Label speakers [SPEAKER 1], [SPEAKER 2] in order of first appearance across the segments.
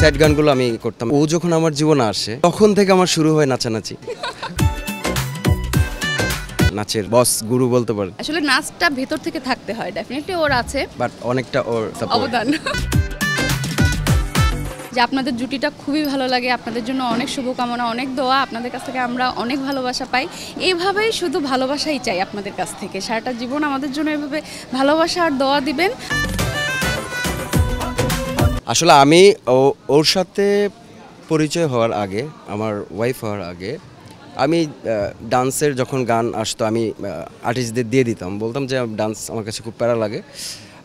[SPEAKER 1] Sad গানগুলো আমি করতাম। ও যখন আমার জীবনে আসে তখন থেকে আমার শুরু হয় নাচানাচি। নাচের বস গুরু বলতে পারেন।
[SPEAKER 2] আসলে নাচটা ভেতর থেকে থাকতে হয়, ডেফিনেটলি ওর আছে,
[SPEAKER 1] বাট অনেকটা ওর
[SPEAKER 2] অবদান। যে আপনাদের জুটিটা খুবই ভালো লাগে, আপনাদের জন্য অনেক শুভকামনা, অনেক দোয়া, আপনাদের কাছ থেকে আমরা অনেক ভালোবাসা পাই। এইভাবেই শুধু ভালোবাসাই চাই আপনাদের কাছ থেকে, সারাটা জীবন আমাদের জন্য এভাবে ভালোবাসা আর দোয়া দিবেন।
[SPEAKER 1] আসলে আমি ওর সাথে পরিচয় হওয়ার আগে, আমার ওয়াইফ হওয়ার আগে, আমি ডান্সের যখন গান আসতো আমি আর্টিস্টদের দিয়ে দিতাম, বলতাম যে ডান্স আমার কাছে খুব প্যারা লাগে।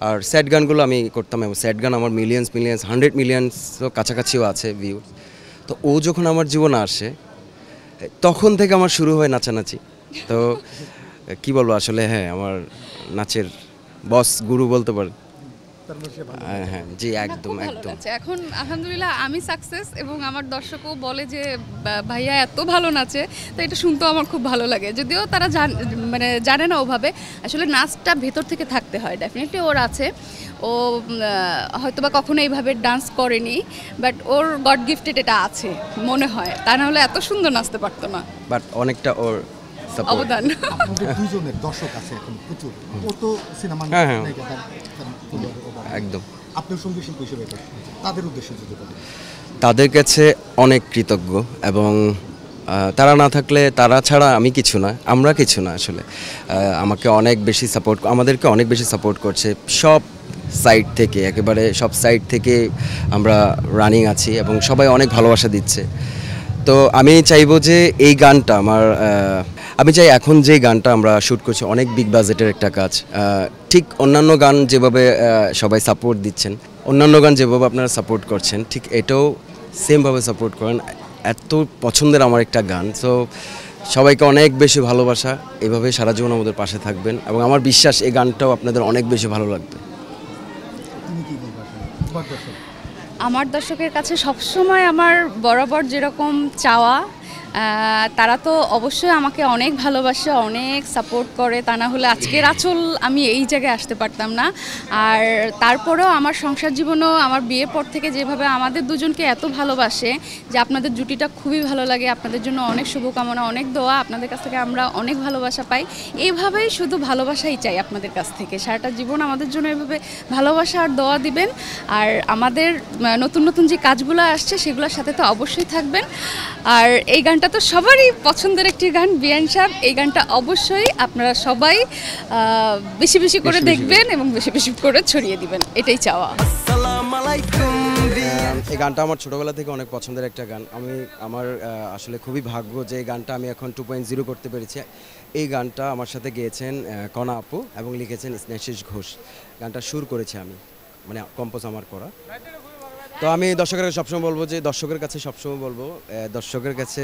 [SPEAKER 1] আর স্যাড গানগুলো আমি করতাম এবং স্যাড গান আমার মিলিয়ন্স 100 মিলিয়ন্সও কাছাকাছিও আছে ভিউ। তো ও যখন আমার জীবনে আসে তখন থেকে আমার শুরু হয় নাচানাচি। তো কি বলবো আসলে, হ্যাঁ আমার নাচের বস গুরু বলতে পারেন। হ্যাঁ জি, একদম একদম।
[SPEAKER 2] এখন আলহামদুলিল্লাহ আমি সাকসেস এবং আমার দর্শকও বলে যে ভাইয়া এত ভালো নাচে, তো এটা শুনতেও আমার খুব ভালো লাগে। যদিও তারা জানে না ওভাবে, আসলে নাচটা ভেতর থেকে থাকতে হয়, ডেফিনেটলি ওর আছে। ও হয়তোবা কখনো এইভাবে ডান্স করেনি, বাট ওর গড গিফটেড এটা আছে মনে হয়, তা না হলে এত সুন্দর নাচতে পারতো না।
[SPEAKER 1] বাট অনেকটা ওর
[SPEAKER 2] অবদান।
[SPEAKER 3] আপনাদের দুইজনের দর্শক আছে এখন প্রচুর, ও তো সিনেমা
[SPEAKER 1] একদম।
[SPEAKER 3] আপনার সঙ্গী শিল্পী হিসেবে তাদের উদ্দেশ্যে যদি বলেন।
[SPEAKER 1] তাদের কাছে অনেক কৃতজ্ঞ এবং তারা না থাকলে, তারা ছাড়া আমি কিছু না, আমরা কিছু না আসলে। আমাদেরকে অনেক বেশি সাপোর্ট করছে সব সাইড থেকে, একেবারে সব সাইড থেকে আমরা রানিং আছি এবং সবাই অনেক ভালোবাসা দিচ্ছে। তো আমি চাইবো যে এই গানটা আমি চাই এখন যে গানটা আমরা শ্যুট করছি অনেক বিগ বাজেটের একটা কাজ, ঠিক অন্যান্য গান যেভাবে সবাই সাপোর্ট দিচ্ছেন, অন্যান্য গান যেভাবে আপনারা সাপোর্ট করছেন, ঠিক এটাও সেমভাবে সাপোর্ট করেন। এত পছন্দের আমার একটা গান, সো সবাইকে অনেক বেশি ভালোবাসা, এভাবে সারা জীবন আমাদের পাশে থাকবেন এবং আমার বিশ্বাস এই গানটাও আপনাদের অনেক বেশি ভালো লাগবে।
[SPEAKER 2] আমার দর্শকের কাছে সবসময় আমার বরাবর যেরকম চাওয়া, তারা তো অবশ্যই আমাকে অনেক ভালোবাসে, অনেক সাপোর্ট করে, তা না হলে আজকের আঁচল আমি এই জায়গায় আসতে পারতাম না। আর তারপরেও আমার সংসার জীবনও আমার বিয়ের পর থেকে যেভাবে আমাদের দুজনকে এত ভালোবাসে, যে আপনাদের জুটিটা খুবই ভালো লাগে, আপনাদের জন্য অনেক শুভকামনা, অনেক দোয়া, আপনাদের কাছ থেকে আমরা অনেক ভালোবাসা পাই। এইভাবেই শুধু ভালোবাসাই চাই আপনাদের কাছ থেকে, সারাটা জীবন আমাদের জন্য এভাবে ভালোবাসা আর দোয়া দিবেন। আর আমাদের নতুন নতুন যে কাজগুলো আসছে সেগুলোর সাথে তো অবশ্যই থাকবেন। আর এই গানটা তো সবারই পছন্দের একটি গান, বিয়ান সাহেব, এই গানটা অবশ্যই আপনারা সবাই বেশি বেশি করে দেখবেন এবং বেশি বেশি করে ছড়িয়ে দিবেন, এটাই চাওয়া।
[SPEAKER 1] এই গানটা আমার ছোটোবেলা থেকে অনেক পছন্দের একটা গান। আমার আসলে খুবই ভাগ্য যে এই গানটা আমি এখন 2.0 করতে পেরেছি। এই গানটা আমার সাথে গেয়েছেন কণা আপু এবং লিখেছেন স্নেহাশিস ঘোষ। গানটা সুর করেছি আমি, মানে কম্পোজ আমার করা। তো আমি দর্শকের কাছে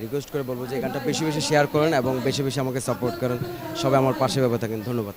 [SPEAKER 1] রিকোয়েস্ট করে বলবো যে এই গানটা বেশি বেশি শেয়ার করেন এবং বেশি বেশি আমাকে সাপোর্ট করেন, সবাই আমার পাশে ভেবে থাকেন। ধন্যবাদ।